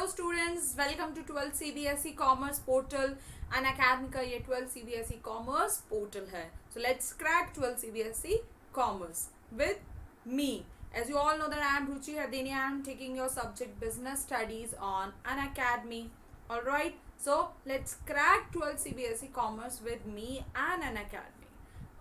Hello students, welcome to 12th CBSE commerce portal. Unacademy का ये 12th CBSE commerce portal है। So let's crack 12th CBSE commerce with me. As you all know that I am Ruchi Hardeni, I am taking your subject business studies on Unacademy. Alright, so let's crack 12th CBSE commerce with me and Unacademy.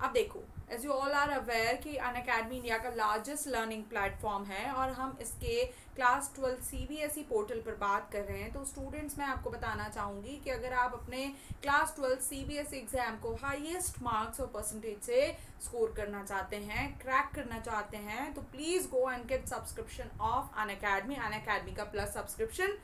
अब देखो, as you all are aware कि Unacademy India का largest learning platform है और हम इसके class 12 CBSE portal पर बात कर रहे हैं. तो स्टूडेंट्स, मैं आपको बताना चाहूँगी कि अगर आप अपने क्लास 12 सीबीएसई एग्जाम को हाईएस्ट मार्क्स और परसेंटेज से स्कोर करना चाहते हैं, क्रैक करना चाहते हैं, तो please go and get subscription of Unacademy का प्लस सब्सक्रिप्शन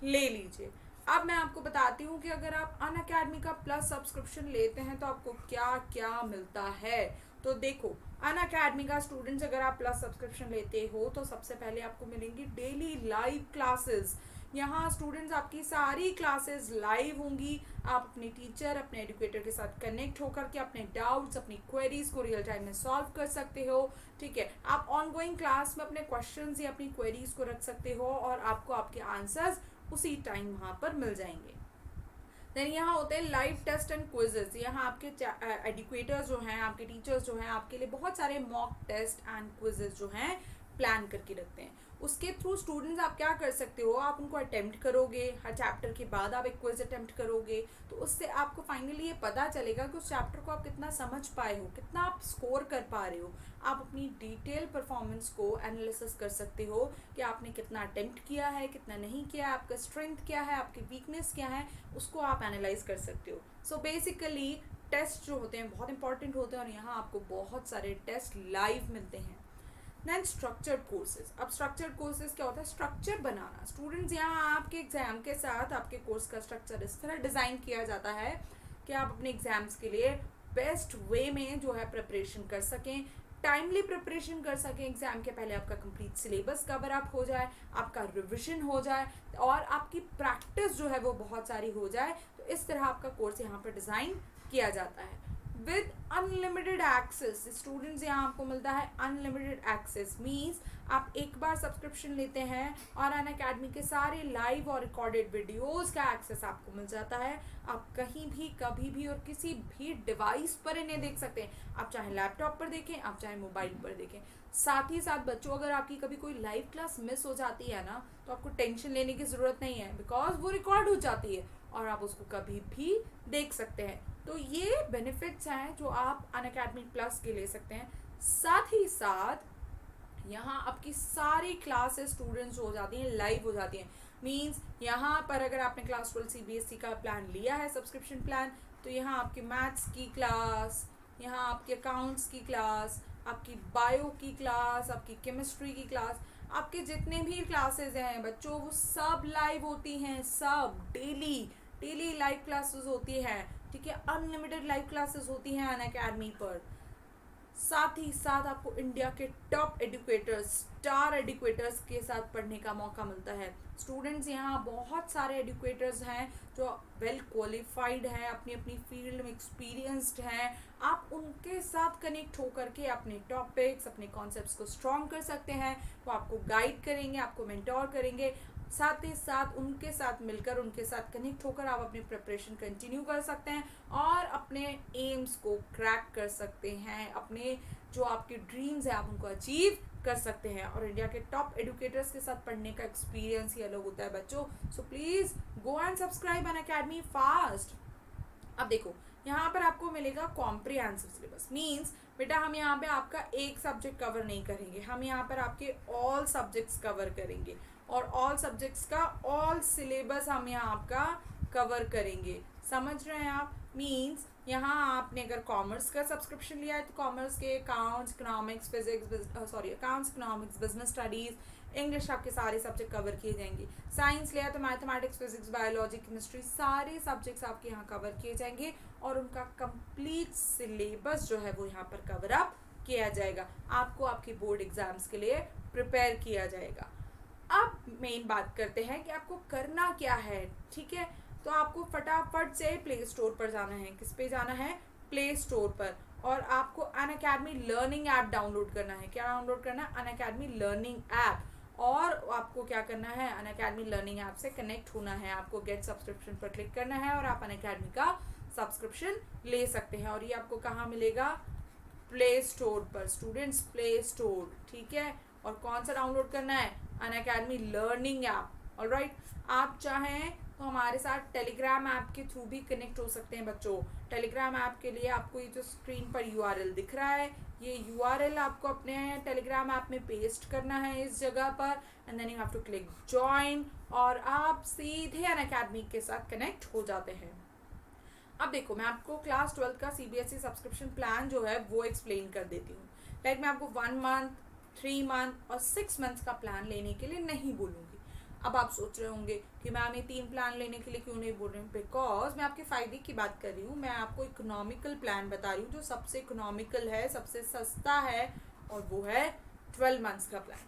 ले लीजिए. अब मैं आपको बताती हूँ कि अगर आप अनअकैडमी का प्लस सब्सक्रिप्शन लेते हैं तो आपको क्या क्या मिलता है. तो देखो, अनअकैडमी का स्टूडेंट्स अगर आप प्लस सब्सक्रिप्शन लेते हो तो सबसे पहले आपको मिलेंगी डेली लाइव क्लासेस. यहाँ स्टूडेंट्स आपकी सारी क्लासेस लाइव होंगी. आप अपने टीचर, अपने एजुकेटर के साथ कनेक्ट होकर के अपने डाउट्स, अपनी क्वेरीज को रियल टाइम में सॉल्व कर सकते हो. ठीक है, आप ऑनगोइंग क्लास में अपने क्वेश्चंस या अपनी क्वेरीज को रख सकते हो और आपको आपके आंसर्स उसी टाइम वहाँ पर मिल जाएंगे. देन यहाँ होते हैं लाइव टेस्ट एंड क्विजेस. यहाँ आपके एडुकेटर्स जो हैं, आपके टीचर्स जो हैं, आपके लिए बहुत सारे मॉक टेस्ट एंड क्विजेस जो हैं प्लान करके रखते हैं. उसके थ्रू स्टूडेंट्स आप क्या कर सकते हो, आप उनको अटेम्प्ट करोगे. हर चैप्टर के बाद आप एक क्विज अटेम्प्ट करोगे तो उससे आपको फाइनली ये पता चलेगा कि उस चैप्टर को आप कितना समझ पाए हो, कितना आप स्कोर कर पा रहे हो. आप अपनी डिटेल परफॉर्मेंस को एनालिसिस कर सकते हो कि आपने कितना अटेम्प्ट किया है, कितना नहीं किया, आपका स्ट्रेंथ क्या है, आपकी वीकनेस क्या है, उसको आप एनालाइज कर सकते हो. सो बेसिकली टेस्ट जो होते हैं बहुत इंपॉर्टेंट होते हैं और यहाँ आपको बहुत सारे टेस्ट लाइव मिलते हैं. Then structured courses. अब स्ट्रक्चर्ड कोर्सेज क्या होता है? स्ट्रक्चर बनाना. स्टूडेंट्स, यहाँ आपके एग्जाम के साथ आपके कोर्स का स्ट्रक्चर इस तरह डिज़ाइन किया जाता है कि आप अपने एग्जाम्स के लिए बेस्ट वे में जो है प्रिपरेशन कर सकें, टाइमली प्रिपरेशन कर सकें. एग्जाम के पहले आपका कंप्लीट सिलेबस कवर अप हो जाए, आपका रिविजन हो जाए और आपकी प्रैक्टिस जो है वो बहुत सारी हो जाए. तो इस तरह आपका कोर्स यहाँ पर डिज़ाइन किया जाता है. With unlimited access. स्टूडेंट्स, यहाँ आपको मिलता है अनलिमिटेड एक्सेस. मीन्स आप एक बार सब्सक्रिप्शन लेते हैं और अनअकैडमी के सारे लाइव और रिकॉर्डेड वीडियोस का एक्सेस आपको मिल जाता है. आप कहीं भी, कभी भी और किसी भी डिवाइस पर इन्हें देख सकते हैं. आप चाहे लैपटॉप पर देखें, आप चाहे मोबाइल पर देखें. साथ ही साथ बच्चों, अगर आपकी कभी कोई लाइव क्लास मिस हो जाती है ना, तो आपको टेंशन लेने की ज़रूरत नहीं है, बिकॉज वो रिकॉर्ड हो जाती है और आप उसको कभी भी देख सकते हैं. तो ये बेनिफिट्स हैं जो आप अनअकैडमी प्लस के ले सकते हैं. साथ ही साथ यहाँ आपकी सारी क्लासेस स्टूडेंट्स हो जाती हैं, लाइव हो जाती हैं. मींस यहाँ पर अगर आपने क्लास 12 सीबीएसई का प्लान लिया है, सब्सक्रिप्शन प्लान, तो यहाँ आपकी मैथ्स की क्लास, यहाँ आपके अकाउंट्स की क्लास, आपकी बायो की क्लास, आपकी केमिस्ट्री की क्लास, आपके जितने भी क्लासेस हैं बच्चों, वो सब लाइव होती हैं. सब डेली डेली लाइव क्लासेस होती हैं. ठीक है, अनलिमिटेड लाइव क्लासेस होती हैं अनअकैडमी पर. साथ ही साथ आपको इंडिया के टॉप एडुकेटर्स, स्टार एडुकेटर्स के साथ पढ़ने का मौका मिलता है. स्टूडेंट्स, यहाँ बहुत सारे एडुकेटर्स हैं जो वेल क्वालिफाइड हैं, अपनी अपनी फील्ड में एक्सपीरियंस्ड हैं. आप उनके साथ कनेक्ट होकर के अपने टॉपिक्स, अपने कॉन्सेप्ट्स को स्ट्रॉन्ग कर सकते हैं. वो आपको गाइड करेंगे, आपको मेंटोर करेंगे. साथ ही साथ उनके साथ मिलकर, उनके साथ कनेक्ट होकर आप अपनी प्रिपरेशन कंटिन्यू कर सकते हैं और अपने एम्स को क्रैक कर सकते हैं. अपने जो आपके ड्रीम्स हैं आप उनको अचीव कर सकते हैं. और इंडिया के टॉप एडुकेटर्स के साथ पढ़ने का एक्सपीरियंस ही अलग होता है बच्चों. So please go and subscribe Unacademy fast. अब देखो, यहाँ पर आपको मिलेगा कॉम्प्रिहेंसिव सिलेबस. मीन्स बेटा, हम यहाँ पे आपका एक सब्जेक्ट कवर नहीं करेंगे, हम यहाँ पर आपके ऑल सब्जेक्ट्स कवर करेंगे और ऑल सब्जेक्ट्स का ऑल सिलेबस हम यहाँ आपका कवर करेंगे. समझ रहे हैं आप? मीन्स यहाँ आपने अगर कॉमर्स का सब्सक्रिप्शन लिया है तो कॉमर्स के accounts, economics, accounts, economics, business studies, English, आपके सारे सब्जेक्ट कवर किए जाएंगे. साइंस लिया तो मैथमेटिक्स, फिजिक्स, बायोलॉजी, केमिस्ट्री, सारे सब्जेक्ट्स आपके यहाँ कवर किए जाएंगे और उनका कंप्लीट सिलेबस जो है वो यहाँ पर कवर अप किया जाएगा. आपको आपके बोर्ड एग्जाम्स के लिए प्रिपेयर किया जाएगा. अब मेन बात करते हैं कि आपको करना क्या है. ठीक है, तो आपको फटाफट से प्ले स्टोर पर जाना है. किस पे जाना है? प्ले स्टोर पर. और आपको अनअकैडमी लर्निंग ऐप डाउनलोड करना है. क्या डाउनलोड करना है? Unacademy learning app. और आपको क्या करना है, अनअकैडमी लर्निंग ऐप से कनेक्ट होना है, आपको गेट सब्सक्रिप्शन पर क्लिक करना है और आप अनअकैडमी का सब्सक्रिप्शन ले सकते हैं। और ये आपको कहाँ मिलेगा, प्ले स्टोर पर, स्टूडेंट्स प्ले स्टोर, ठीक है। और कौन सा डाउनलोड करना है, अनअकैडमी लर्निंग ऐप। ऑलराइट, आप चाहें तो हमारे साथ टेलीग्राम ऐप के थ्रू भी कनेक्ट हो सकते हैं बच्चों। टेलीग्राम ऐप के लिए आपको ये जो स्क्रीन पर यूआरएल दिख रहा है, ये यूआरएल आपको अपने टेलीग्राम ऐप में पेस्ट करना है इस जगह पर, and then you have to click join, और आप सीधे अनअकैडमी के साथ कनेक्ट हो जाते हैं। अब देखो, मैं आपको क्लास 12 का सीबीएसई सब्सक्रिप्शन प्लान जो है वो एक्सप्लेन कर देती हूँ। लाइक मैं आपको 1 मंथ, 3 मंथ और 6 मंथ्स का प्लान लेने के लिए नहीं बोलूँगी। अब आप सोच रहे होंगे कि मैम ये 3 प्लान लेने के लिए क्यों नहीं बोल रही हूँ, बिकॉज मैं आपके फ़ायदे की बात कर रही हूँ। मैं आपको इकोनॉमिकल प्लान बता रही हूँ जो सबसे इकोनॉमिकल है, सबसे सस्ता है, और वो है 12 मंथ्स का प्लान।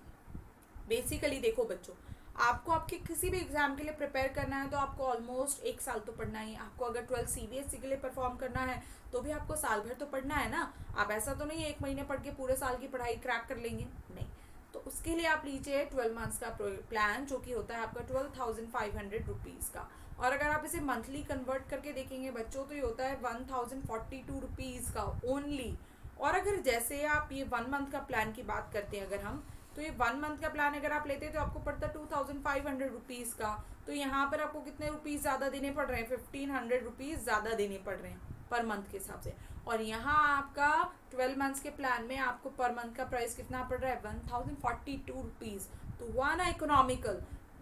बेसिकली देखो बच्चों, आपको आपके किसी भी एग्जाम के लिए प्रिपेयर करना है तो आपको ऑलमोस्ट 1 साल तो पढ़ना ही। आपको अगर 12 सीबीएसई के लिए परफॉर्म करना है तो भी आपको साल भर तो पढ़ना है ना। आप ऐसा तो नहीं 1 महीने पढ़ के पूरे साल की पढ़ाई क्रैक कर लेंगे, नहीं। तो उसके लिए आप लीजिए 12 मंथ्स का प्लान, जो कि होता है आपका 12,500 रुपीज़ का। और अगर आप इसे मंथली कन्वर्ट करके देखेंगे बच्चों तो ये होता है 1,042 रुपीज़ का ओनली। और अगर जैसे आप ये 1 मंथ का प्लान की बात करते हैं अगर हम, तो ये 1 मंथ का प्लान अगर आप लेते हैं तो आपको पड़ता 2,500 रुपीज़ का। तो यहाँ पर आपको कितने रुपीज़ ज़्यादा देने पड़ रहे हैं, 1,500 रुपीज़ ज़्यादा देने पड़ रहे हैं पर मंथ के हिसाब से। और यहाँ आपका 12 मंथ्स के प्लान में आपको पर मंथ का प्राइस कितना पड़ रहा है, 1,042 रुपीज़। तो हुआ ना इकोनॉमिकल।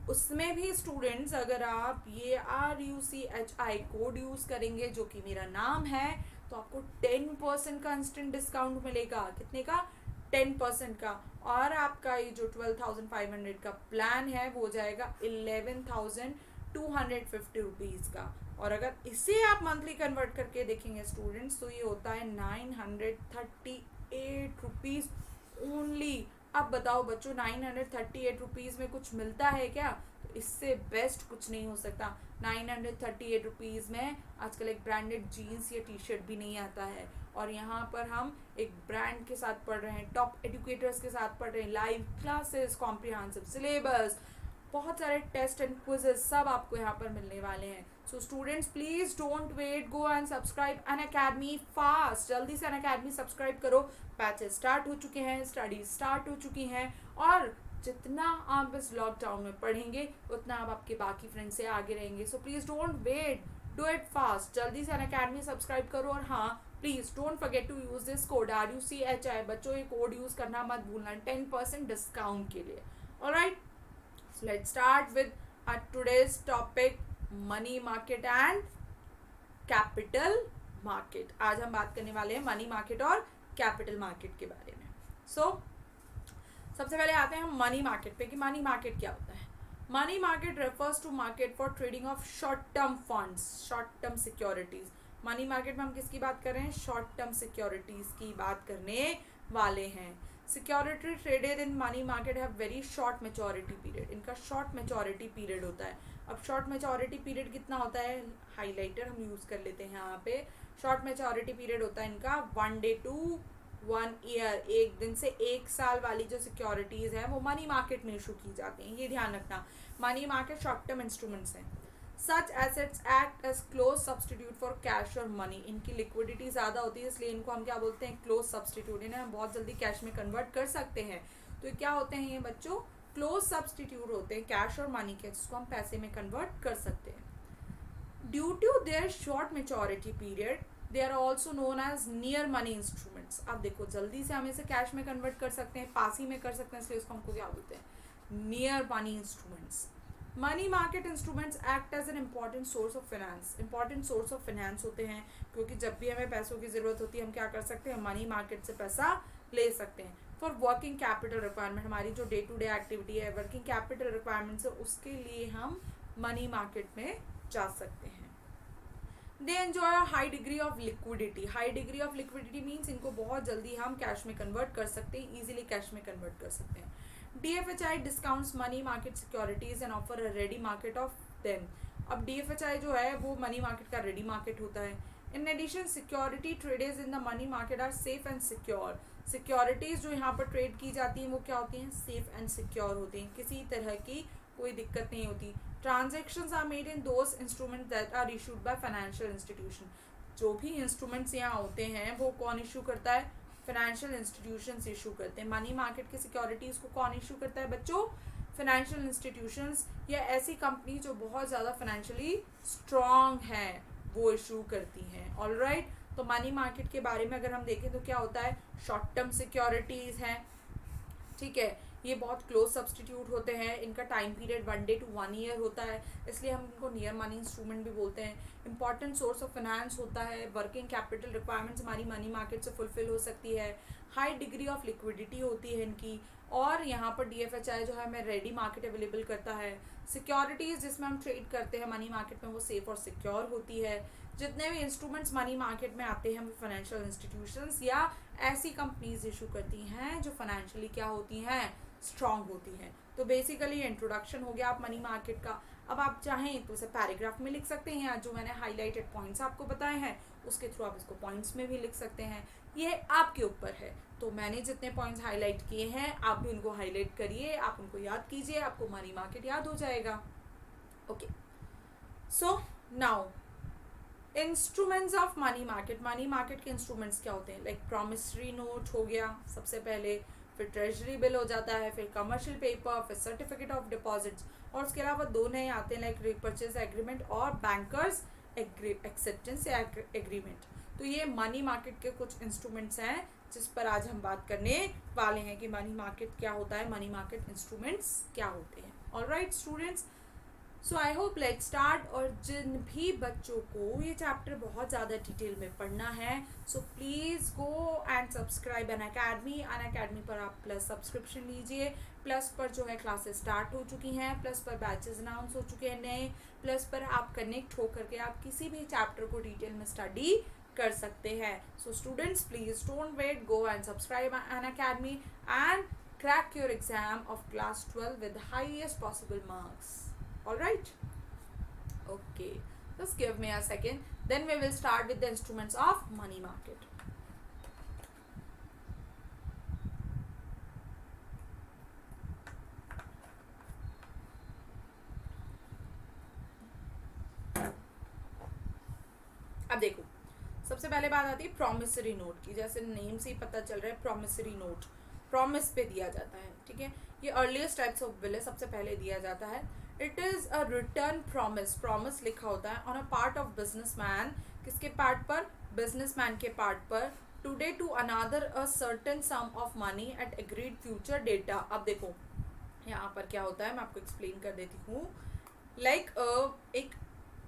उसमें भी स्टूडेंट्स अगर आप ये RUCHI कोड यूज़ करेंगे जो कि मेरा नाम है, तो आपको 10% का इंस्टेंट डिस्काउंट मिलेगा। कितने का, 10% का। और आपका ये जो 12,500 का प्लान है वो हो जाएगा 11,250 रुपीज़ का। और अगर इसे आप मंथली कन्वर्ट करके देखेंगे स्टूडेंट्स तो ये होता है 938 रुपीज़ ओनली। अब बताओ बच्चों, 938 रुपीज़ में कुछ मिलता है क्या? तो इससे बेस्ट कुछ नहीं हो सकता। 938 रुपीज़ में आजकल एक ब्रांडेड जीन्स या टी शर्ट भी नहीं आता है। और यहाँ पर हम एक ब्रांड के साथ पढ़ रहे हैं, टॉप एजुकेटर्स के साथ पढ़ रहे हैं, लाइव क्लासेस, कॉम्प्रिहेंसिव सिलेबस, बहुत सारे टेस्ट एंड क्विजेस सब आपको यहाँ पर मिलने वाले हैं। So students please don't wait, go and subscribe Unacademy fast. जल्दी से अनअकैडमी सब्सक्राइब करो। बैचेस स्टार्ट हो चुके हैं, स्टडीज स्टार्ट हो चुकी हैं, और जितना आप इस लॉकडाउन में पढ़ेंगे उतना आप आपके बाकी फ्रेंड्स से आगे रहेंगे। So please don't wait, do it fast. जल्दी से अनअकैडमी सब्सक्राइब करो। और हाँ, please don't forget to use this code RUCHI। बच्चों ये कोड यूज करना मत भूलना, 10% डिस्काउंट के लिए। Alright, so let's start with our today's topic, money market and capital market. आज हम बात करने वाले हैं मनी मार्केट और कैपिटल मार्केट के बारे में। सबसे पहले आते हैं हम मनी मार्केट पे कि मनी मार्केट क्या होता है। Money market refers to market for trading of short term funds, short term securities. Money market में हम किसकी बात कर रहे हैं, शॉर्ट टर्म सिक्योरिटीज की बात करने वाले हैं। Security traded in money market have very short maturity period. इनका शॉर्ट मैच्योरिटी पीरियड होता है। अब शॉर्ट मैच्योरिटी पीरियड कितना होता है, हाईलाइटर हम यूज़ कर लेते हैं यहाँ पे। शॉर्ट मैच्योरिटी पीरियड होता है इनका 1 डे टू 1 ईयर, 1 दिन से 1 साल वाली जो सिक्योरिटीज़ हैं वो मनी मार्केट में इशू की जाती हैं। ये ध्यान रखना, money market short term instruments हैं। Such assets act as close substitute for cash और मनी। इनकी लिक्विडिटी ज़्यादा होती है इसलिए इनको हम क्या बोलते हैं, क्लोज सब्सटीट्यूट। इन्हें हम बहुत जल्दी कैश में कन्वर्ट कर सकते हैं। तो क्या होते हैं ये बच्चों, क्लोज सब्सटीट्यूट होते हैं कैश और मनी के, जिसको हम पैसे में कन्वर्ट कर सकते हैं। Due to their short maturity period they are also known as near money instruments. अब देखो, जल्दी से हम इसे कैश में कन्वर्ट कर सकते हैं, पास ही में कर सकते हैं, इसलिए इसको हमको क्या बोलते हैं, near money instruments. Money market instruments act as an important source of finance. Important source of finance होते हैं क्योंकि जब भी हमें पैसों की ज़रूरत होती है हम क्या कर सकते हैं, मनी मार्केट से पैसा ले सकते हैं। फॉर वर्किंग कैपिटल रिक्वायरमेंट, हमारी जो डे टू डे एक्टिविटी है, वर्किंग कैपिटल रिक्वायरमेंट्स है, उसके लिए हम मनी मार्केट में जा सकते हैं। They enjoy a high degree of liquidity. High degree of liquidity means इनको बहुत जल्दी हम कैश में कन्वर्ट कर सकते हैं, ईजिली कैश में कन्वर्ट कर सकते हैं। DFHI discounts money market securities and offer a ready market of them. अब DFHI जो है वो मनी मार्केट का रेडी मार्केट होता है। In addition security traded in the money market are safe and secure. Securities जो यहाँ पर ट्रेड की जाती हैं वो क्या होती हैं, सेफ एंड सिक्योर होती हैं, किसी तरह की कोई दिक्कत नहीं होती। Transactions are made in those instrument that are issued by financial institution. जो भी इंस्ट्रूमेंट्स यहाँ होते हैं वो कौन इशू करता है, फाइनेंशियल इंस्टीट्यूशंस इशू करते हैं। मनी मार्केट की सिक्योरिटीज़ को कौन इशू करता है बच्चों, फाइनेंशियल इंस्टीट्यूशंस या ऐसी कंपनी जो बहुत ज़्यादा फाइनेंशियली स्ट्रॉन्ग है वो इशू करती हैं। ऑलराइट, तो मनी मार्केट के बारे में अगर हम देखें तो क्या होता है, शॉर्ट टर्म सिक्योरिटीज़ हैं, ठीक है, ये बहुत क्लोज सब्सटीट्यूट होते हैं, इनका time period 1 day to 1 year होता है, इसलिए हम इनको नियर मनी इंस्ट्रूमेंट भी बोलते हैं। इंपॉर्टेंट सोर्स ऑफ फाइनेंस होता है, वर्किंग कैपिटल रिक्वायरमेंट्स हमारी मनी मार्केट से फुलफिल हो सकती है, हाई डिग्री ऑफ लिक्विडिटी होती है इनकी, और यहाँ पर DFHI जो है हमें रेडी मार्केट अवेलेबल करता है। सिक्योरिटीज़ जिसमें हम ट्रेड करते हैं मनी मार्केट में वो सेफ और सिक्योर होती है। जितने भी इंस्ट्रूमेंट्स मनी मार्केट में आते हैं वो फाइनेंशियल इंस्टीट्यूशंस या ऐसी कंपनीज इशू करती हैं जो फाइनेंशियली क्या होती हैं, स्ट्रॉन्ग होती हैं। तो बेसिकली इंट्रोडक्शन हो गया आप मनी मार्केट का। अब आप चाहें तो इसे पैराग्राफ में लिख सकते हैं, जो मैंने हाईलाइटेड पॉइंट्स आपको बताए हैं उसके थ्रू आप इसको पॉइंट्स में भी लिख सकते हैं, ये आपके ऊपर है। तो मैंने जितने पॉइंट्स हाईलाइट किए हैं आप भी उनको हाईलाइट करिए, आप उनको याद कीजिए, आपको मनी मार्केट याद हो जाएगा। Okay, so now instruments of money market. Money market के इंस्ट्रूमेंट्स क्या होते हैं, लाइक प्रॉमिसरी नोट हो गया सबसे पहले, फिर ट्रेजरी बिल हो जाता है, फिर कमर्शियल पेपर, फिर सर्टिफिकेट ऑफ डिपॉजिट्स, और उसके अलावा 2 नए आते हैं लाइक रिपर्चेज एग्रीमेंट और बैंकर्स एक्सेप्टेंस या एग्रीमेंट। तो ये मनी मार्केट के कुछ इंस्ट्रूमेंट्स हैं जिस पर आज हम बात करने वाले हैं कि मनी मार्केट क्या होता है, मनी मार्केट इंस्ट्रूमेंट्स क्या होते हैं। Alright students, so I hope let's start. और जिन भी बच्चों को ये चैप्टर बहुत ज़्यादा डिटेल में पढ़ना है, so please go and subscribe Unacademy. Unacademy पर आप प्लस सब्सक्रिप्शन लीजिए, प्लस पर जो है क्लासेस स्टार्ट हो चुकी हैं, प्लस पर बैचेस अनाउंस हो चुके हैं नए, प्लस पर आप कनेक्ट होकर के आप किसी भी चैप्टर को डिटेल में स्टडी कर सकते हैं। So students please don't wait, go and subscribe Unacademy and crack your exam of class 12 with the highest possible marks. All right? Okay, just give me a second, then we will start with the instruments of money market. अब देखो, सबसे पहले बात आती है promissory note की। जैसे name से ही पता चल रहा है, प्रॉमिसरी नोट प्रॉमिस पे दिया जाता है, ठीक है। ये अर्लीस्ट टाइप्स ऑफ बिल है, सबसे पहले दिया जाता है। It is a return promise, promise लिखा होता है on a part of businessman, किसके पार्ट पर, बिजनेसमैन के पार्ट पर, today to another a certain sum of money at agreed future data. अब देखो यहाँ पर क्या होता है, मैं आपको एक्सप्लेन कर देती हूँ। लाइक एक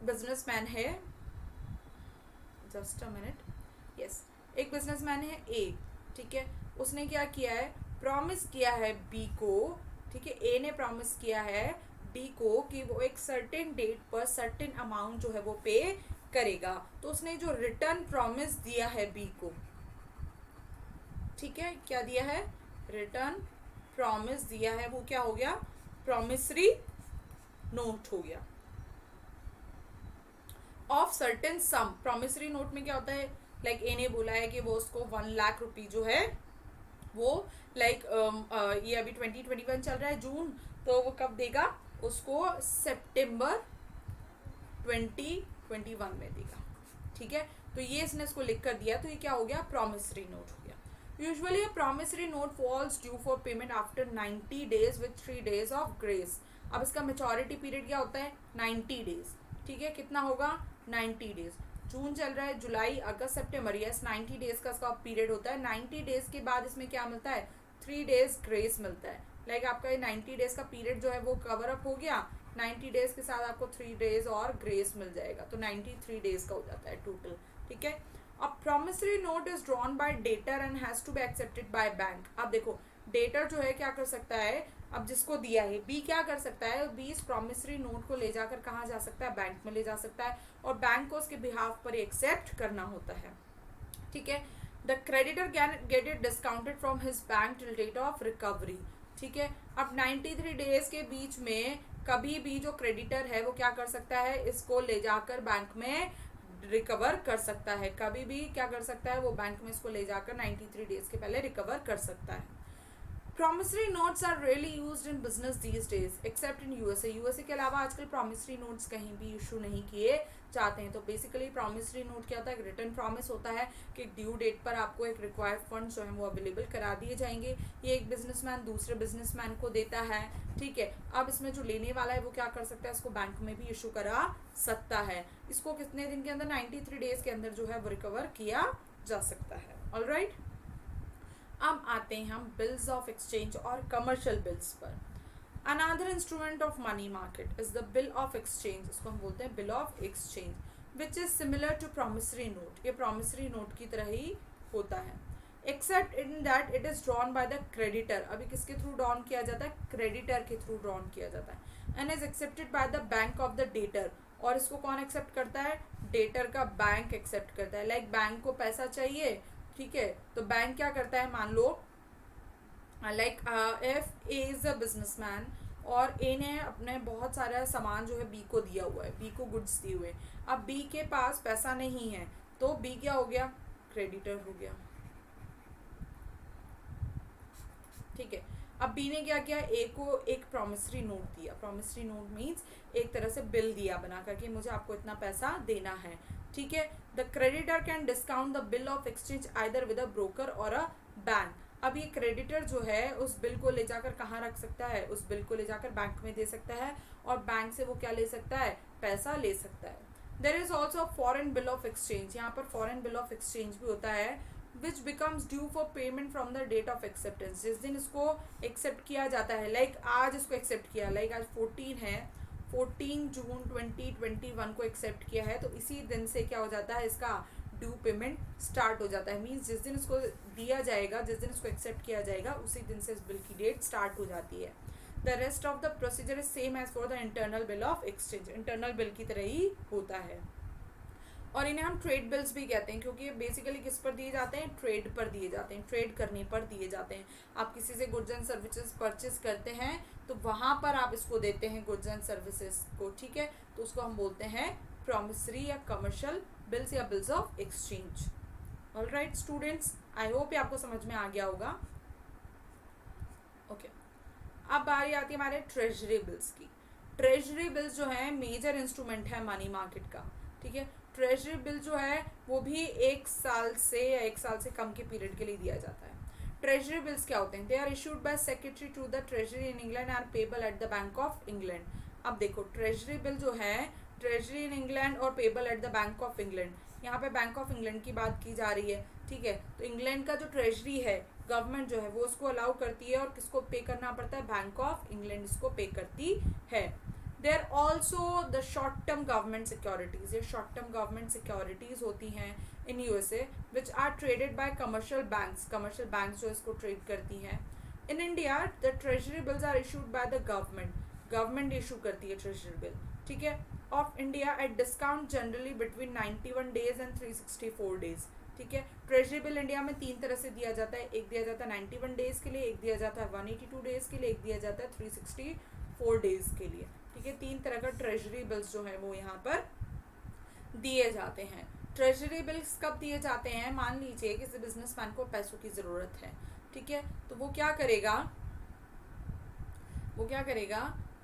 बिजनेसमैन है, जस्ट अ मिनट, यस, एक बिजनेसमैन है ए, ठीक है, उसने क्या किया है, प्रॉमिस किया है बी को, ठीक है, ए ने प्रॉमिस किया है डी को कि वो एक सर्टेन डेट पर सर्टेन अमाउंट जो है वो पे करेगा। तो उसने जो रिटर्न प्रॉमिस दिया है बी को, ठीक है, क्या दिया है, रिटर्न प्रॉमिस दिया है, वो क्या हो गया, प्रॉमिसरी नोट हो गया of certain some. Promissory note में क्या होता है, लाइक ए ने बोला है कि वो उसको 1 लाख रुपये जो है वो लाइक ये अभी 2021 चल रहा है जून, तो वो कब देगा उसको, सितंबर 2021 में देगा, ठीक है। तो ये इसने इसको लिख कर दिया, तो ये क्या हो गया, प्रॉमिसरी नोट हो गया। Usually a promissory note falls due for payment after 90 days with 3 days of grace. अब इसका मेचोरिटी पीरियड क्या होता है, 90 डेज, ठीक है, कितना होगा, 90 डेज। जून चल रहा है, जुलाई अगस्त सितंबर, यस 90 डेज का इसका पीरियड होता है। 90 डेज के बाद इसमें क्या मिलता है, 3 days ग्रेस मिलता है। लाइक आपका ये 90 डेज का पीरियड जो है वो कवर अप हो गया, 90 डेज के साथ आपको 3 days और ग्रेस मिल जाएगा, तो 93 डेज का हो जाता है टोटल, ठीक है। अब promissory note is drawn by debtor and has to be accepted by bank. अब देखो डेटर जो है क्या कर सकता है, अब जिसको दिया है बी क्या कर सकता है, बी इस प्रॉमिसरी नोट को ले जाकर कहाँ जा सकता है, बैंक में ले जा सकता है, और बैंक को उसके बिहाफ पर एक्सेप्ट करना होता है, ठीक है। The creditor can get it discounted from his bank till date of recovery, ठीक है। अब 93 डेज के बीच में कभी भी जो क्रेडिटर है वो क्या कर सकता है, इसको ले जाकर बैंक में रिकवर कर सकता है, कभी भी क्या कर सकता है, वो बैंक में इसको ले जाकर 93 डेज के पहले रिकवर कर सकता है। Promissory notes are rarely used in business these days except in USA। USA के अलावा आजकल promissory notes कहीं भी इशू नहीं किए जाते हैं। तो बेसिकली promissory note क्या होता है, एक रिटर्न प्रॉमिस होता है कि ड्यू डेट पर आपको एक रिक्वायर्ड फंड जो है वो अवेलेबल करा दिए जाएंगे। ये एक बिजनेसमैन दूसरे बिजनेसमैन को देता है, ठीक है। अब इसमें जो लेने वाला है वो क्या कर सकता है, इसको बैंक में भी इशू करा सकता है। इसको कितने दिन के अंदर, 93 डेज के अंदर जो है वो रिकवर किया जा सकता है। ऑलराइट, अब आते हैं हम बिल्स ऑफ एक्सचेंज और कमर्शियल बिल्स पर। Another instrument of money market is the bill of exchange, इसको हम बोलते हैं bill of exchange, which is similar to promissory note. ये प्रॉमिसरी नोट की तरह ही होता है, except in that it is drawn by the creditor. अभी किसके थ्रू ड्रॉन किया जाता है, क्रेडिटर के थ्रू ड्रॉन किया जाता है। And is accepted by the Bank of the debtor, और इसको कौन एक्सेप्ट करता है, डेटर का बैंक एक्सेप्ट करता है। लाइक बैंक को पैसा चाहिए, ठीक है, तो बैंक क्या करता है, मान लो like if A is a businessman और ए ने अपने बहुत सारा सामान जो है बी को दिया हुआ है, बी को गुड्स दिए हुए, अब बी के पास पैसा नहीं है तो बी क्या हो गया, क्रेडिटर हो गया, ठीक है। अब बी ने क्या किया, ए को एक प्रॉमिसरी नोट दिया। प्रॉमिसरी नोट मीन्स एक तरह से बिल दिया बना करके, मुझे आपको इतना पैसा देना है, ठीक है। The creditor can discount the bill of exchange either with a broker और अ बैंक। अब ये क्रेडिटर जो है उस बिल को ले जाकर कहाँ रख सकता है, उस बिल को ले जाकर बैंक में दे सकता है और बैंक से वो क्या ले सकता है, पैसा ले सकता है। There is also foreign bill of exchange, यहाँ पर फॉरेन बिल ऑफ एक्सचेंज भी होता है, which becomes due for payment from the date of acceptance. जिस दिन इसको एक्सेप्ट किया जाता है, लाइक आज इसको एक्सेप्ट किया, लाइक आज 14 है, 14 जून 2021 को एक्सेप्ट किया है, तो इसी दिन से क्या हो जाता है, इसका ड्यू पेमेंट स्टार्ट हो जाता है। मीन्स जिस दिन इसको दिया जाएगा, जिस दिन इसको एक्सेप्ट किया जाएगा, उसी दिन से इस बिल की डेट स्टार्ट हो जाती है। The rest of the procedure is same as for the internal bill of exchange, internal bill की तरह ही होता है। और इन्हें हम ट्रेड बिल्स भी कहते हैं, क्योंकि ये बेसिकली किस पर दिए जाते हैं, ट्रेड पर दिए जाते हैं, ट्रेड करने पर दिए जाते हैं। आप किसी से गुड्स एंड सर्विसेज परचेज करते हैं तो वहाँ पर आप इसको देते हैं गुड्स एंड सर्विसेज को, ठीक है, तो उसको हम बोलते हैं प्रॉमिसरी या कमर्शियल बिल्स या bills of exchange. Alright students, I hope ये आपको समझ में आ गया होगा। ओके, अब बारी आती है हमारे ट्रेजरी बिल्स की। ट्रेजरी बिल्स जो है मेजर इंस्ट्रूमेंट है मनी मार्केट का, ठीक है। ट्रेजरी बिल जो है वो भी 1 साल से या 1 साल से कम के पीरियड के लिए दिया जाता है। ट्रेजरी बिल्स क्या होते हैं, they are issued by secretary to the treasury in England are payable at the Bank of England. अब देखो ट्रेजरी बिल जो है, ट्रेजरी इन इंग्लैंड और payable at the Bank of England, यहाँ पे बैंक ऑफ इंग्लैंड की बात की जा रही है, ठीक है। तो इंग्लैंड का जो ट्रेजरी है, गवर्नमेंट जो है वो उसको अलाउ करती है, और किसको पे करना पड़ता है, बैंक ऑफ इंग्लैंड इसको पे करती है। There also the short term government securities, ये शॉर्ट टर्म गवर्नमेंट सिक्योरिटीज होती हैं in USA, which are traded by commercial banks, commercial banks जो इसको ट्रेड करती हैं। In India the treasury bills are issued by the government, government issue करती है treasury bill, ठीक है, of India at discount generally between 91 days and 364 days, ठीक है। ट्रेजरी बिल इंडिया में 3 तरह से दिया जाता है, एक दिया जाता है 91 डेज के लिए, एक दिया जाता है 182 डेज के लिए, एक दिया जाता है 364 डेज के लिए, ठीक है। 3 तरह का ट्रेजरी बिल्स जो है वो यहाँ पर दिए जाते हैं। ट्रेजरी बिल्स कब दिए जाते हैं, मान लीजिए किसी बिजनेसमैन को पैसों की ज़रूरत है, ठीक है, तो वो क्या करेगा,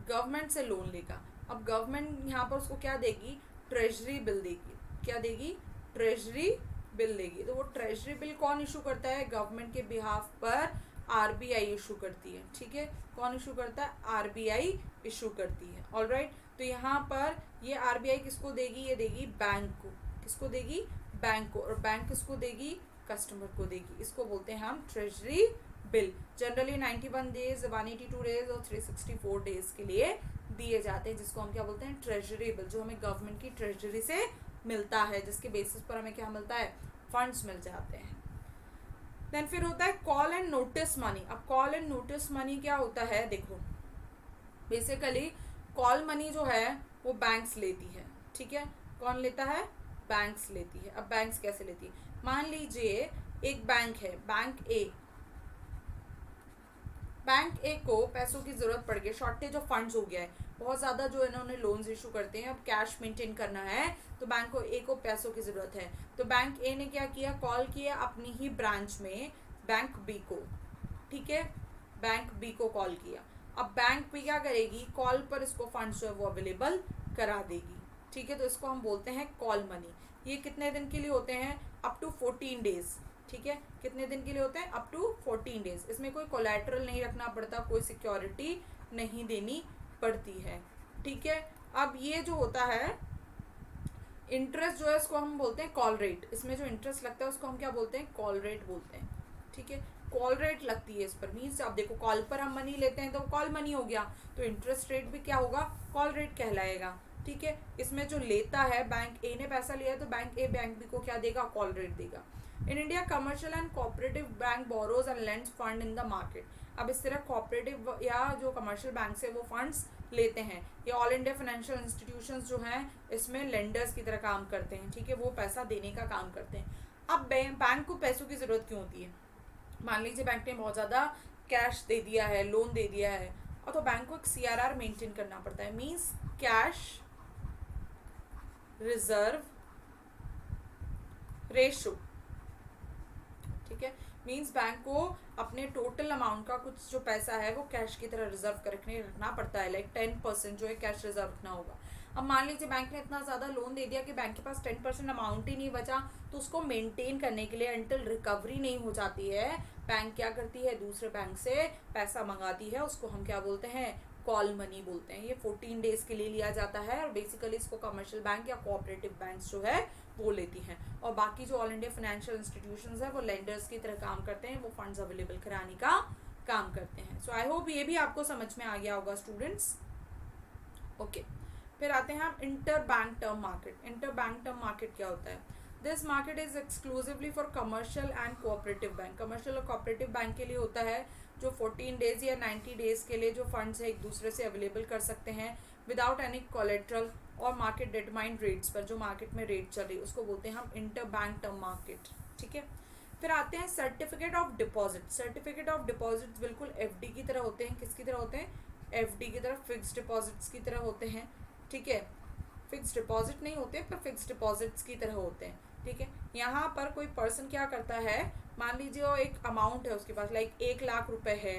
गवर्नमेंट से लोन लेगा। अब गवर्नमेंट यहाँ पर उसको क्या देगी, ट्रेजरी बिल देगी, क्या देगी, ट्रेजरी बिल देगी। तो वो ट्रेजरी बिल कौन इशू करता है, गवर्नमेंट के बिहाफ पर आरबीआई इशू करती है, ठीक है। कौन इशू करता है, आरबीआई इशू करती है। ऑलराइट, तो यहाँ पर ये आरबीआई किसको देगी, ये देगी बैंक को, किसको देगी, बैंक को, और बैंक किसको देगी, कस्टमर को देगी। इसको बोलते हैं हम treasury bill. Generally 91 days, 182 days और 364 डेज के लिए दिए जाते हैं, जिसको हम क्या बोलते हैं, ट्रेजरी बिल, जो हमें गवर्नमेंट की ट्रेजरी से मिलता है, जिसके बेसिस पर हमें क्या मिलता है, फंड्स मिल जाते हैं। देन फिर होता है कॉल एंड नोटिस मनी। अब कॉल एंड नोटिस मनी क्या होता है, देखो बेसिकली कॉल मनी जो है वो बैंक्स लेती है, ठीक है। कौन लेता है, बैंक्स लेती है। अब बैंक्स कैसे लेती है, मान लीजिए एक बैंक है, बैंक ए, बैंक ए को पैसों की ज़रूरत पड़ गई, शॉर्टेज ऑफ फंड्स हो गया है, बहुत ज़्यादा जो इन्होंने लोन्स इशू करते हैं, अब कैश मेंटेन करना है, तो बैंक को ए को पैसों की ज़रूरत है। तो बैंक ए ने क्या किया, कॉल किया अपनी ही ब्रांच में बैंक बी को, ठीक है, बैंक बी को कॉल किया। अब बैंक बी क्या करेगी, कॉल पर इसको फंड्स जो है वो अवेलेबल करा देगी, ठीक है। तो इसको हम बोलते हैं कॉल मनी। ये कितने दिन के लिए होते हैं, अप टू 14 डेज, ठीक है। कितने दिन के लिए होते हैं, अप टू 14 डेज। इसमें कोई कोलैटरल नहीं रखना पड़ता, कोई सिक्योरिटी नहीं देनी पड़ती है, ठीक है। अब ये जो होता है इंटरेस्ट जो है इसको हम बोलते हैं कॉल रेट। इसमें जो इंटरेस्ट लगता है उसको हम क्या बोलते हैं, कॉल रेट बोलते हैं, ठीक है। कॉल रेट लगती है इस पर, मीन्स आप देखो कॉल पर हम मनी लेते हैं तो कॉल मनी हो गया, तो इंटरेस्ट रेट भी क्या होगा, कॉल रेट कहलाएगा, ठीक है। इसमें जो लेता है, बैंक ए ने पैसा लिया है तो बैंक ए बैंक बी को क्या देगा, कॉल रेट देगा। In India commercial and cooperative bank borrows and lends fund in the market. अब इस तरह कोऑपरेटिव या जो कमर्शियल बैंक से वो फंड्स लेते हैं। ये ऑल इंडिया फाइनेंशियल इंस्टीट्यूशंस जो हैं इसमें लेंडर्स की तरह काम करते हैं, ठीक है, वो पैसा देने का काम करते हैं। अब बैंक को पैसों की ज़रूरत क्यों होती है, मान लीजिए बैंक ने बहुत ज़्यादा कैश दे दिया है, लोन दे दिया है, और तो बैंक को एक CRR मेंटेन करना पड़ता है, मींस कैश रिजर्व रेशो, ठीक है। मींस बैंक को अपने टोटल अमाउंट का कुछ जो पैसा है वो कैश की तरह रिजर्व करके रखना पड़ता है, लाइक 10% जो है कैश रिजर्व रखना होगा। अब मान लीजिए बैंक ने इतना ज़्यादा लोन दे दिया कि बैंक के पास 10% अमाउंट ही नहीं बचा, तो उसको मेंटेन करने के लिए अंटिल रिकवरी नहीं हो जाती है, बैंक क्या करती है, दूसरे बैंक से पैसा मंगाती है, उसको हम क्या बोलते हैं, कॉल मनी बोलते हैं। ये 14 डेज के लिए लिया जाता है और बेसिकली इसको कमर्शियल बैंक या कोऑपरेटिव बैंक्स जो है वो लेती हैं, और बाकी जो ऑल इंडिया फाइनेंशियल इंस्टीट्यूशंस है वो लेंडर्स की तरह काम करते हैं, वो फंड्स अवेलेबल कराने का काम करते हैं। सो आई होप ये भी आपको समझ में आ गया होगा स्टूडेंट्स, ओके। फिर आते हैं हम inter bank term market. Inter bank term market क्या होता है, this market is exclusively for commercial and cooperative bank. Commercial और कोऑपरेटिव बैंक के लिए होता है जो 14 डेज या 90 डेज के लिए जो फंड्स है एक दूसरे से अवेलेबल कर सकते हैं विदाउट एनी कोलेट्रल और मार्केट डिटरमाइंड रेट्स पर, जो मार्केट में रेट चल रही है उसको बोलते हैं हम इंटर बैंक टर्म मार्केट, ठीक है। फिर आते हैं certificate of deposit. Certificate of deposit बिल्कुल FD की तरह होते हैं, किसकी तरह होते हैं, FD की तरह, फिक्स्ड डिपॉजिट्स की तरह होते हैं, ठीक है। फिक्स्ड डिपॉजिट नहीं होते पर फिक्स्ड डिपॉजिट्स की तरह होते हैं, ठीक है। यहाँ पर कोई पर्सन क्या करता है, मान लीजिए वो एक अमाउंट है उसके पास, लाइक 1 लाख रुपए है,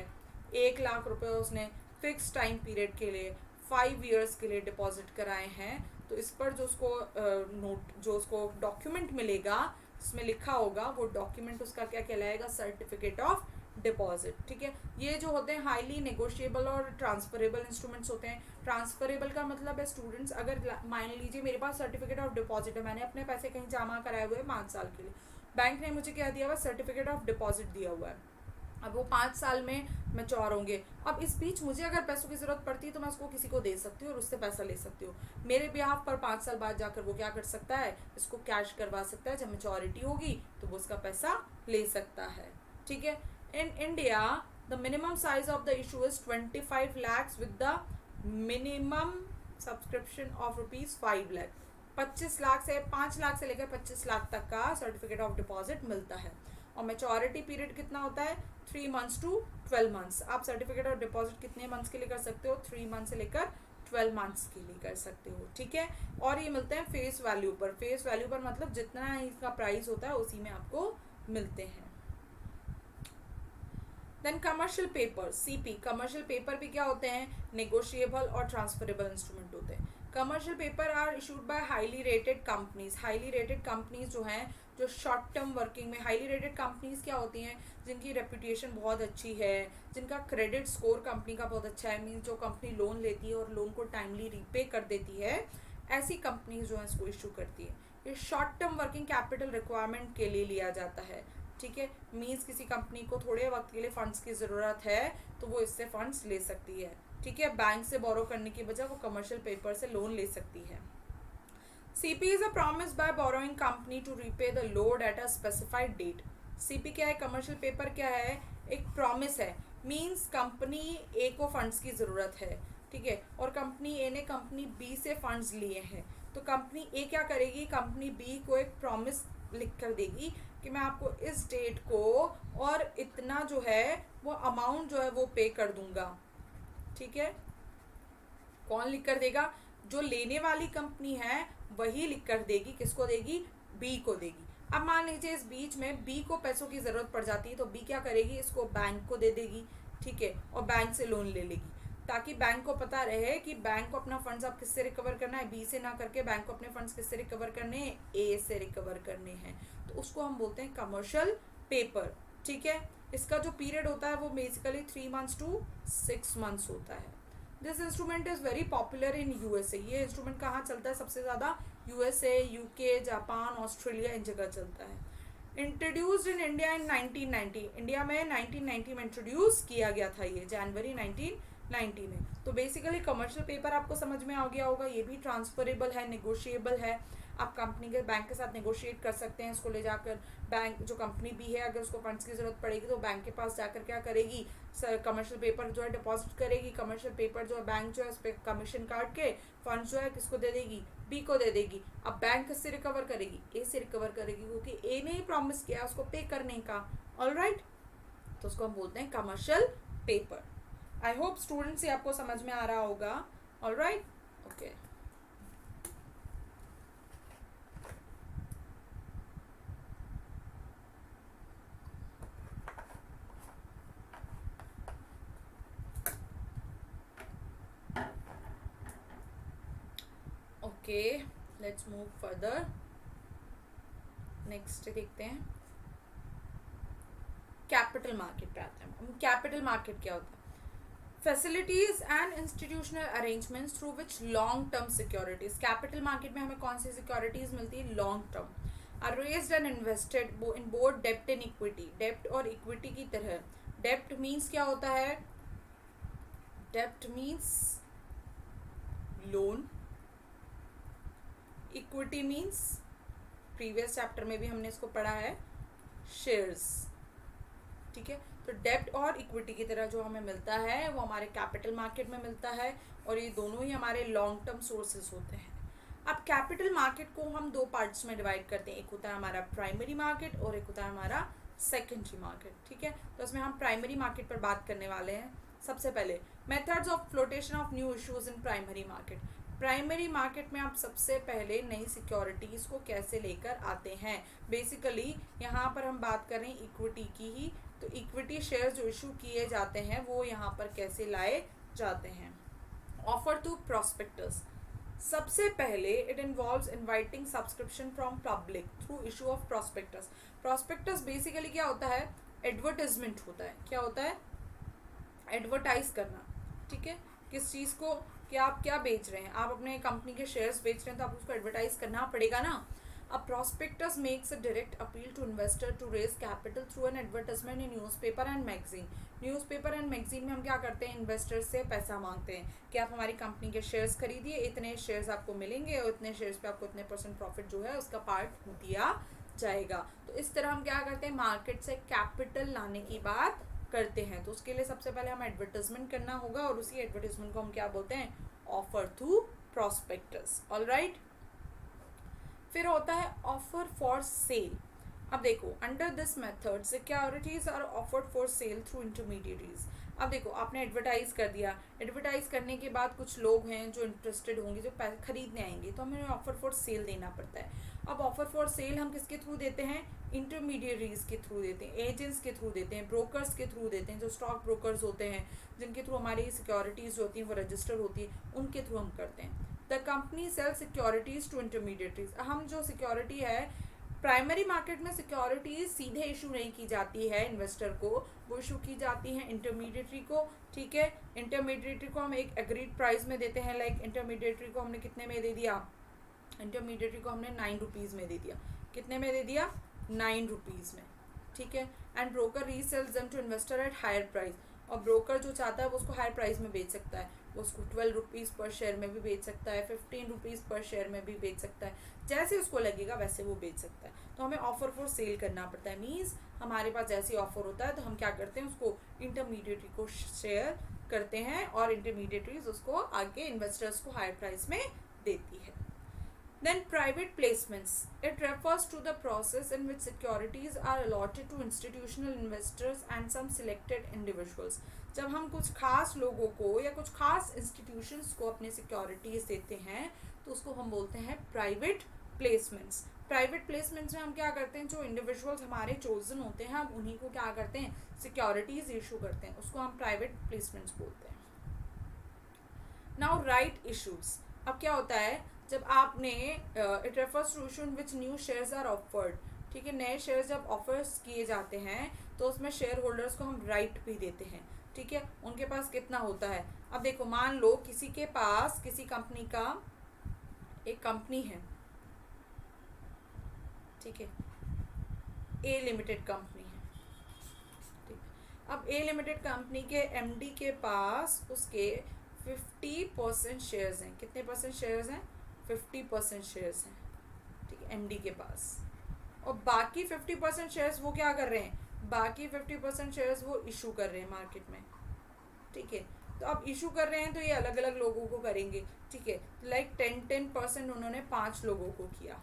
1 लाख रुपए उसने फिक्स टाइम पीरियड के लिए 5 ईयर्स के लिए डिपॉजिट कराए हैं, तो इस पर जो उसको जो उसको डॉक्यूमेंट मिलेगा जिसमें लिखा होगा वो डॉक्यूमेंट उसका क्या कहलाएगा, सर्टिफिकेट ऑफ डिपॉजिट, ठीक है। ये जो होते हैं हाईली नेगोशिएबल और ट्रांसफरेबल इंस्ट्रूमेंट्स होते हैं। ट्रांसफरेबल का मतलब है स्टूडेंट्स, अगर मान लीजिए मेरे पास सर्टिफिकेट ऑफ डिपॉजिट है, मैंने अपने पैसे कहीं जमा कराए हुए हैं 5 साल के लिए, बैंक ने मुझे क्या दिया हुआ, सर्टिफिकेट ऑफ डिपॉजिट दिया हुआ है, अब वो 5 साल में मैच्योर होंगे। अब इस बीच मुझे अगर पैसों की ज़रूरत पड़ती है तो मैं उसको किसी को दे सकती हूँ और उससे पैसा ले सकती हूँ। मेरे बिहाफ पर 5 साल बाद जाकर वो क्या कर सकता है, इसको कैश करवा सकता है, जब मैच्योरिटी होगी तो वो उसका पैसा ले सकता है, ठीक है। इन India the minimum size of the issue is 25 lakhs with the minimum subscription of ₹5 lakh. 25 lakh से 5 लाख से लेकर 25 लाख तक का सर्टिफिकेट ऑफ डिपॉजिट मिलता है, और मैच्योरिटी पीरियड कितना होता है, 3 months to 12 months। आप सर्टिफिकेट ऑफ डिपॉजिट कितने मंथ्स के लिए कर सकते हो, 3 months से लेकर 12 months के लिए कर सकते हो, ठीक है। और ये मिलते हैं फेस वैल्यू पर। फेस वैल्यू पर मतलब जितना इसका प्राइस होता है उसी में आपको मिलते हैं। Then commercial paper, CP। Commercial paper भी क्या होते हैं, नेगोशिएबल और ट्रांसफरेबल इंस्ट्रूमेंट होते हैं। Commercial paper are issued by highly rated companies. Highly rated companies जो हैं, जो शॉर्ट टर्म वर्किंग में, हाईली रेटेड कंपनीज क्या होती हैं, जिनकी रेपुटेशन बहुत अच्छी है, जिनका क्रेडिट स्कोर कंपनी का बहुत अच्छा है, मीन्स जो कंपनी लोन लेती है और लोन को टाइमली रीपे कर देती है, ऐसी कंपनीज जो है इसको इशू करती है। ये short term working capital requirement के लिए लिया जाता है, ठीक है। मीन्स किसी कंपनी को थोड़े वक्त के लिए फंड्स की ज़रूरत है तो वो इससे फंड्स ले सकती है, ठीक है। बैंक से बोरो करने की बजाय वो कमर्शियल पेपर से लोन ले सकती है। CP is a promise by borrowing company to repay the loan at a specified date। CP क्या है, कमर्शियल पेपर क्या है, एक प्रॉमिस है, मीन्स कंपनी ए को फंड्स की ज़रूरत है, ठीक है, और कंपनी ए ने कंपनी बी से फंड्स लिए हैं, तो कंपनी ए क्या करेगी, कंपनी बी को एक प्रॉमिस लिख कर देगी कि मैं आपको इस डेट को और इतना जो है वो अमाउंट जो है वो पे कर दूंगा, ठीक है। कौन लिख कर देगा? जो लेने वाली कंपनी है वही लिख कर देगी। किसको देगी? बी को देगी। अब मान लीजिए इस बीच में बी को पैसों की जरूरत पड़ जाती है, तो बी क्या करेगी? इसको बैंक को दे देगी, ठीक है, और बैंक से लोन ले लेगी, ताकि बैंक को पता रहे कि बैंक को अपना फंड्स आप किससे रिकवर करना है, बी से ना करके बैंक को अपने फंड्स किससे रिकवर करने हैं? ए से रिकवर करने हैं। तो उसको हम बोलते हैं कमर्शियल पेपर, ठीक है। इसका जो पीरियड होता है वो बेसिकली 3 मंथ्स टू 6 मंथ्स होता है। This instrument is very popular in USA. ये इंस्ट्रूमेंट कहाँ चलता है सबसे ज़्यादा? यूएसए, यूके, जापान, ऑस्ट्रेलिया, इन जगह चलता है। Introduced in India in 1990। India में 1990 में इंट्रोड्यूस किया गया था ये, जनवरी 1990 में। तो बेसिकली कमर्शियल पेपर आपको समझ में आ गया होगा। ये भी ट्रांसफरेबल है, नेगोशिएबल है। आप कंपनी के बैंक के साथ नेगोशिएट कर सकते हैं इसको ले जाकर। बैंक जो कंपनी भी है अगर उसको फंड्स की ज़रूरत पड़ेगी तो बैंक के पास जाकर क्या करेगी? कमर्शियल पेपर जो है डिपॉजिट करेगी। कमर्शियल पेपर जो है बैंक जो है उस पर कमीशन काट के फंड्स जो है किसको दे देगी? बी को दे देगी। अब बैंक किससे रिकवर करेगी? ए से रिकवर करेगी, क्योंकि ए ने ही प्रॉमिस किया उसको पे करने का। ऑलराइट, तो उसको हम बोलते हैं commercial paper. I hope students ये आपको समझ में आ रहा होगा। Alright, okay. Okay, let's move further. Next देखते हैं, कैपिटल मार्केट पे आते हैं। कैपिटल मार्केट क्या होता है? Facilities and institutional arrangements through which long term securities. Capital market में हमें कौन सी सिक्योरिटीज मिलती है? Long term. Are raised and invested in both डेप्ट एंड इक्विटी। डेप्ट और इक्विटी की तरह। डेप्ट मीन्स क्या होता है? डेप्ट means loan. Equity means, previous chapter में भी हमने इसको पढ़ा है, शेयर्स, ठीक है। तो डेब्ट और इक्विटी की तरह जो हमें मिलता है वो हमारे कैपिटल मार्केट में मिलता है, और ये दोनों ही हमारे लॉन्ग टर्म सोर्सेज होते हैं। अब कैपिटल मार्केट को हम दो पार्ट्स में डिवाइड करते हैं। एक होता है हमारा प्राइमरी मार्केट और एक होता है हमारा सेकेंडरी मार्केट, ठीक है। तो इसमें हम प्राइमरी मार्केट पर बात करने वाले हैं। सबसे पहले methods of flotation of new issues in primary market. Primary market में आप सबसे पहले नई सिक्योरिटीज़ को कैसे लेकर आते हैं। बेसिकली यहाँ पर हम बात करें इक्विटी की ही, तो इक्विटी शेयर जो इशू किए जाते हैं वो यहाँ पर कैसे लाए जाते हैं। Offer to prospectus. सबसे पहले it involves inviting subscription from public through issue of prospectus. Prospectus basically क्या होता है? एडवर्टाइजमेंट होता है। क्या होता है? एडवर्टाइज करना, ठीक है। किस चीज़ को? कि आप क्या बेच रहे हैं। आप अपने कंपनी के शेयर्स बेच रहे हैं तो आप उसको एडवर्टाइज करना पड़ेगा ना। अब prospectus makes a direct appeal to investor to raise capital through an advertisement in newspaper and magazine. Newspaper and magazine में हम क्या करते हैं? इन्वेस्टर्स से पैसा मांगते हैं कि आप हमारी कंपनी के शेयर्स खरीदिए, इतने शेयर्स आपको मिलेंगे और इतने शेयर्स पे आपको इतने % प्रॉफिट जो है उसका पार्ट दिया जाएगा। तो इस तरह हम क्या करते हैं? मार्केट से कैपिटल लाने की बात करते हैं। तो उसके लिए सबसे पहले हमें एडवर्टाइजमेंट करना होगा, और उसी एडवर्टाइजमेंट को हम क्या बोलते हैं? Offer to prospectus. ऑलराइट, फिर होता है ऑफर फॉर सेल। अब देखो, under this method securities are offered for sale through intermediaries. अब देखो, आपने एडवर्टाइज कर दिया, एडवर्टाइज करने के बाद कुछ लोग हैं जो इंटरेस्टेड होंगे, जो खरीदने आएंगे, तो हमें ऑफर फॉर सेल देना पड़ता है। अब ऑफर फॉर सेल हम किसके थ्रू देते हैं? इंटरमीडिएटरीज के थ्रू देते हैं, एजेंट्स के थ्रू देते हैं, ब्रोकर्स के थ्रू देते हैं, जो स्टॉक ब्रोकर्स होते हैं, जिनके थ्रू हमारी सिक्योरिटीज़ जो होती हैं वो रजिस्टर होती है, उनके थ्रू हम करते हैं। The company sell securities to intermediaries. हम जो सिक्योरिटी है, प्राइमरी मार्केट में सिक्योरिटीज सीधे इशू नहीं की जाती है इन्वेस्टर को, वो इशू की जाती है इंटरमीडिएटरी को, ठीक है। इंटरमीडिएटरी को हम एक एग्रीड प्राइस में देते हैं। लाइक इंटरमीडिएटरी को हमने कितने में दे दिया? इंटरमीडिएटरी को हमने 9 रुपीज़ में दे दिया। कितने में दे दिया? 9 रुपीज़ में, ठीक है। And broker resells them to investor at higher price. और ब्रोकर जो चाहता है वो उसको हायर प्राइस में बेच सकता है। वो उसको 12 रुपीज़ पर शेयर में भी बेच सकता है, 15 रुपीज़ पर शेयर में भी बेच सकता है, जैसे उसको लगेगा वैसे वो बेच सकता है। तो हमें ऑफर फॉर सेल करना पड़ता है। मीन्स हमारे पास जैसे ऑफर होता है तो हम क्या करते हैं? उसको इंटरमीडिएटरी को शेयर करते हैं और इंटरमीडिएटरीज उसको आगे इन्वेस्टर्स को हायर प्राइस में देती है। Then private placements. It refers to the process in which securities are allotted to institutional investors and some selected individuals. जब हम कुछ खास लोगों को या कुछ खास इंस्टीट्यूशंस को अपने सिक्योरिटीज देते हैं तो उसको हम बोलते हैं प्राइवेट प्लेसमेंट्स. प्राइवेट प्लेसमेंट्स में हम क्या करते हैं, जो इंडिविजुअल्स हमारे चोजन होते हैं हम उन्हीं को क्या करते हैं, सिक्योरिटीज इशू करते हैं, उसको हम प्राइवेट प्लेसमेंट्स बोलते हैं. Now right issues. अब क्या होता है जब आपने it refers to issue in which new shares are offered. ठीक है, नए शेयर्स जब ऑफर्स किए जाते हैं तो उसमें शेयर होल्डर्स को हम राइट भी देते हैं. ठीक है, उनके पास कितना होता है. अब देखो, मान लो किसी के पास किसी कंपनी का एक कंपनी है. ठीक है, ए लिमिटेड कंपनी है. ठीक, अब ए लिमिटेड कंपनी के एमडी के पास उसके 50% शेयर्स हैं. कितने परसेंट शेयर्स हैं, 50% शेयर्स हैं. ठीक है, एमडी के पास. और बाकी 50% शेयर्स वो क्या कर रहे हैं, बाकी 50% शेयर्स वो इशू कर रहे हैं मार्केट में. ठीक है, तो अब इशू कर रहे हैं तो ये अलग अलग लोगों को करेंगे. ठीक है, लाइक 10% उन्होंने 5 लोगों को किया.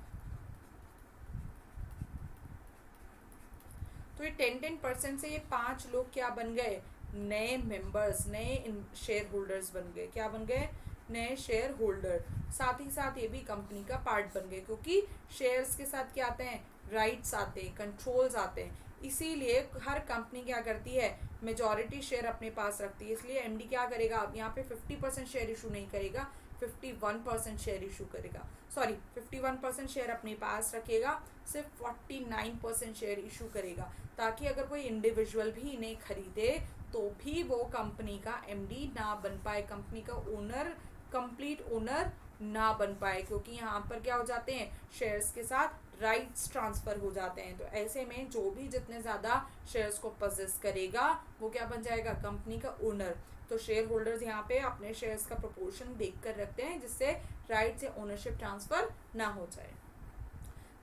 तो ये 10% से ये 5 लोग क्या बन गए, नए मेंबर्स, नए शेयर होल्डर्स बन गए. क्या बन गए, नए शेयर होल्डर. साथ ही साथ ये भी कंपनी का पार्ट बन गए, क्योंकि शेयर्स के साथ क्या आते हैं, राइट्स आते हैं, कंट्रोल्स आते हैं. इसीलिए हर कंपनी क्या करती है, मेजॉरिटी शेयर अपने पास रखती है. इसलिए एमडी क्या करेगा, अब यहाँ पे 50% शेयर इशू नहीं करेगा, 51% शेयर इशू करेगा. सॉरी, 51% शेयर अपने पास रखेगा, सिर्फ 49% शेयर इशू करेगा, ताकि अगर कोई इंडिविजुअल भी इन्हें खरीदे तो भी वो कंपनी का एमडी ना बन पाए, कंपनी का ओनर, कंप्लीट ओनर ना बन पाए. क्योंकि यहाँ पर क्या हो जाते हैं, शेयर्स के साथ राइट्स ट्रांसफर हो जाते हैं. तो ऐसे में जो भी जितने ज़्यादा शेयर्स को पजेस करेगा वो क्या बन जाएगा, कंपनी का ओनर. तो शेयर होल्डर्स यहाँ पे अपने शेयर्स का प्रोपोर्शन देख कर रखते हैं, जिससे राइट या ओनरशिप ट्रांसफर ना हो जाए.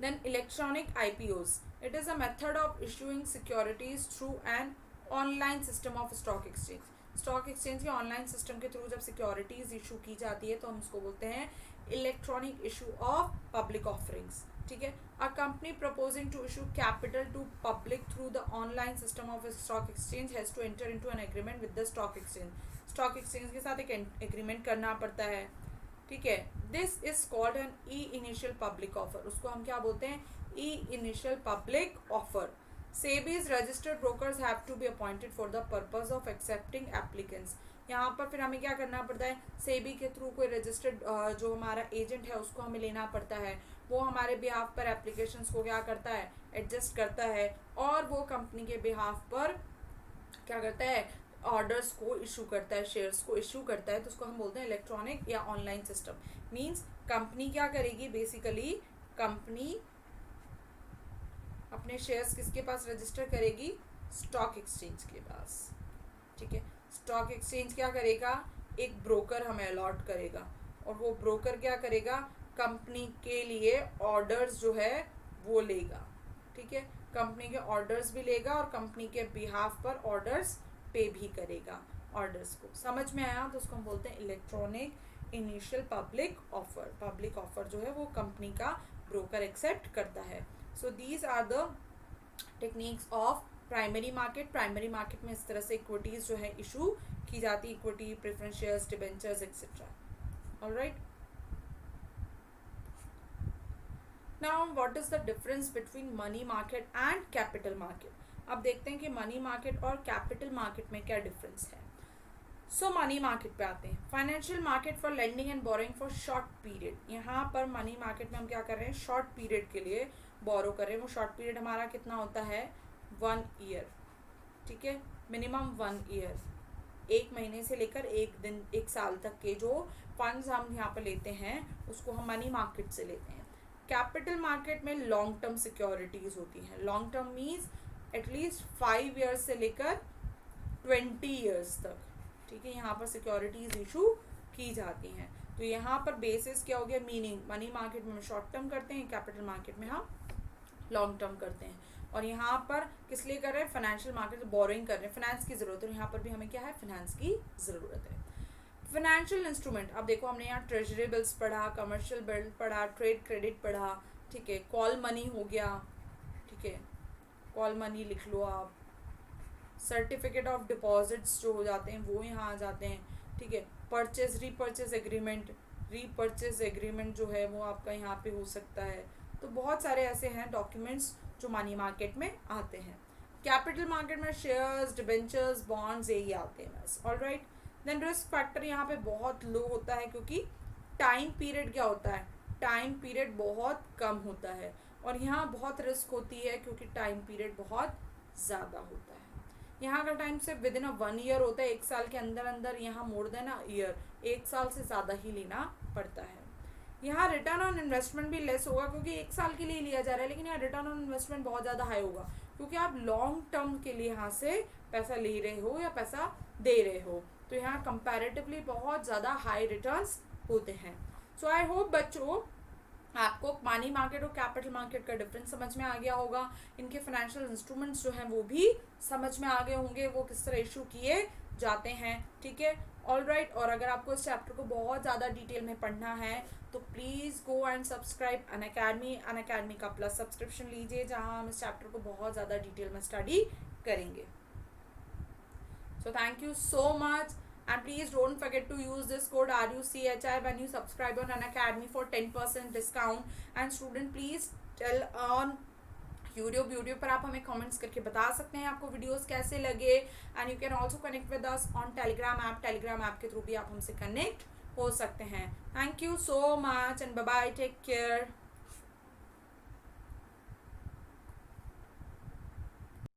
Then electronic IPOs. It is a method of issuing securities through an online system of stock exchange. Stock exchange के ऑनलाइन सिस्टम के थ्रू जब सिक्योरिटीज इशू की जाती है तो हम उसको बोलते हैं electronic issue of public offerings. ठीक है, a company proposing to issue capital to public through the online system of stock exchange has to enter into an agreement with the stock exchange. Stock exchange के साथ एक agreement करना पड़ता है. ठीक है, this is called an E initial public offer. उसको हम क्या बोलते हैं, E initial public offer. SEBI's registered brokers have to be appointed for the purpose of accepting applicants. यहाँ पर फिर हमें क्या करना पड़ता है, सेबी के थ्रू कोई रजिस्टर्ड जो हमारा एजेंट है उसको हमें लेना पड़ता है. वो हमारे बिहाफ पर एप्लीकेशंस को क्या करता है, एडजस्ट करता है, और वो कंपनी के बिहाफ पर क्या करता है, ऑर्डर्स को इशू करता है, शेयर्स को इशू करता है. तो उसको हम बोलते हैं इलेक्ट्रॉनिक या ऑनलाइन सिस्टम. मीन्स कंपनी क्या करेगी, बेसिकली कंपनी अपने शेयर्स किसके पास रजिस्टर करेगी, स्टॉक एक्सचेंज के पास. ठीक है, स्टॉक एक्सचेंज क्या करेगा, एक ब्रोकर हमें अलॉट करेगा, और वो ब्रोकर क्या करेगा, कंपनी के लिए ऑर्डर्स जो है वो लेगा. ठीक है, कंपनी के ऑर्डर्स भी लेगा और कंपनी के बिहाफ पर ऑर्डर्स पे भी करेगा ऑर्डर्स को. समझ में आया, तो उसको हम बोलते हैं electronic initial public offer. Public offer जो है वो कंपनी का ब्रोकर एक्सेप्ट करता है. So these are the techniques of primary market. Primary market में इस तरह से इक्विटीज जो है इशू की जाती है, equity, preference shares, debentures etcetera. Alright, now what is the difference between money market and capital market. अब देखते हैं कि मनी मार्केट और कैपिटल मार्केट में क्या डिफरेंस है. सो मनी मार्केट पे आते हैं. Financial market for lending and borrowing for short period. यहाँ पर मनी मार्केट में हम क्या कर रहे हैं, शॉर्ट पीरियड के लिए बोरो कर रहे हैं. वो शॉर्ट पीरियड हमारा कितना होता है, 1 ईयर. ठीक है, मिनिमम 1 ईयर, 1 महीने से लेकर 1 दिन, 1 साल तक के जो फंड्स हम यहाँ पर लेते हैं उसको हम मनी मार्केट से लेते हैं. कैपिटल मार्केट में लॉन्ग टर्म सिक्योरिटीज होती हैं. Long term means at least 5 years से लेकर 20 ईयर्स तक. ठीक है, यहाँ पर सिक्योरिटीज इशू की जाती हैं. तो यहाँ पर बेसिस क्या हो गया, मीनिंग मनी मार्केट में हम शॉर्ट टर्म करते हैं, कैपिटल मार्केट में हम लॉन्ग टर्म करते हैं. और यहाँ पर किस लिए कर रहे हैं, फाइनेंशियल मार्केट से बोरोइंग कर रहे हैं, फाइनेंस की ज़रूरत है. और यहाँ पर भी हमें क्या है, फाइनेंस की ज़रूरत है. फाइनेंशियल इंस्ट्रूमेंट, अब देखो हमने यहाँ ट्रेजरी बिल्स पढ़ा, कमर्शियल बिल पढ़ा, ट्रेड क्रेडिट पढ़ा, ठीक है, कॉल मनी हो गया, ठीक है, कॉल मनी लिख लो आप, सर्टिफिकेट ऑफ डिपॉजिट्स जो हो जाते हैं वो यहाँ आ जाते हैं, ठीक है, purchase repurchase agreement, repurchase agreement जो है वो आपका यहाँ पे हो सकता है। तो बहुत सारे ऐसे हैं डॉक्यूमेंट्स जो मनी मार्केट में आते हैं। कैपिटल मार्केट में शेयर्स, डिबेंचर्स, बॉन्ड्स यही आते हैं बस। ऑलराइट, देन रिस्क फैक्टर यहाँ पे बहुत लो होता है क्योंकि टाइम पीरियड क्या होता है, टाइम पीरियड बहुत कम होता है, और यहाँ बहुत रिस्क होती है क्योंकि टाइम पीरियड बहुत ज़्यादा होता है। यहाँ का टाइम सिर्फ विद इन अ 1 ईयर होता है, 1 साल के अंदर अंदर, यहाँ मोर देन अ ईयर, 1 साल से ज़्यादा ही लेना पड़ता है। यहाँ रिटर्न ऑन इन्वेस्टमेंट भी लेस होगा क्योंकि 1 साल के लिए लिया जा रहा है, लेकिन यहाँ रिटर्न ऑन इन्वेस्टमेंट बहुत ज़्यादा हाई होगा क्योंकि आप लॉन्ग टर्म के लिए यहाँ से पैसा ले रहे हो या पैसा दे रहे हो, तो यहाँ कंपैरेटिवली बहुत ज़्यादा हाई रिटर्न्स होते हैं। सो आई होप बच्चों आपको मनी मार्केट और कैपिटल मार्केट का डिफरेंस समझ में आ गया होगा, इनके फाइनेंशियल इंस्ट्रूमेंट्स जो हैं वो भी समझ में आ गए होंगे, वो किस तरह इशू किए जाते हैं, ठीक है। ऑलराइट, और अगर आपको इस चैप्टर को बहुत ज़्यादा डिटेल में पढ़ना है तो please go and subscribe Unacademy का प्लस सब्सक्रिप्शन लीजिए, जहाँ हम इस चैप्टर को बहुत ज़्यादा डिटेल में स्टडी करेंगे। So thank you so much, and please don't forget to use this code RUCHI when you subscribe on Unacademy for 10% discount. And student please tell on YouTube पर आप हमें कमेंट्स करके बता सकते हैं आपको वीडियोस कैसे लगे, and you can also connect with us on Telegram app के थ्रू भी आप हमसे कनेक्ट हो सकते हैं। Thank you so much and bye bye, take care.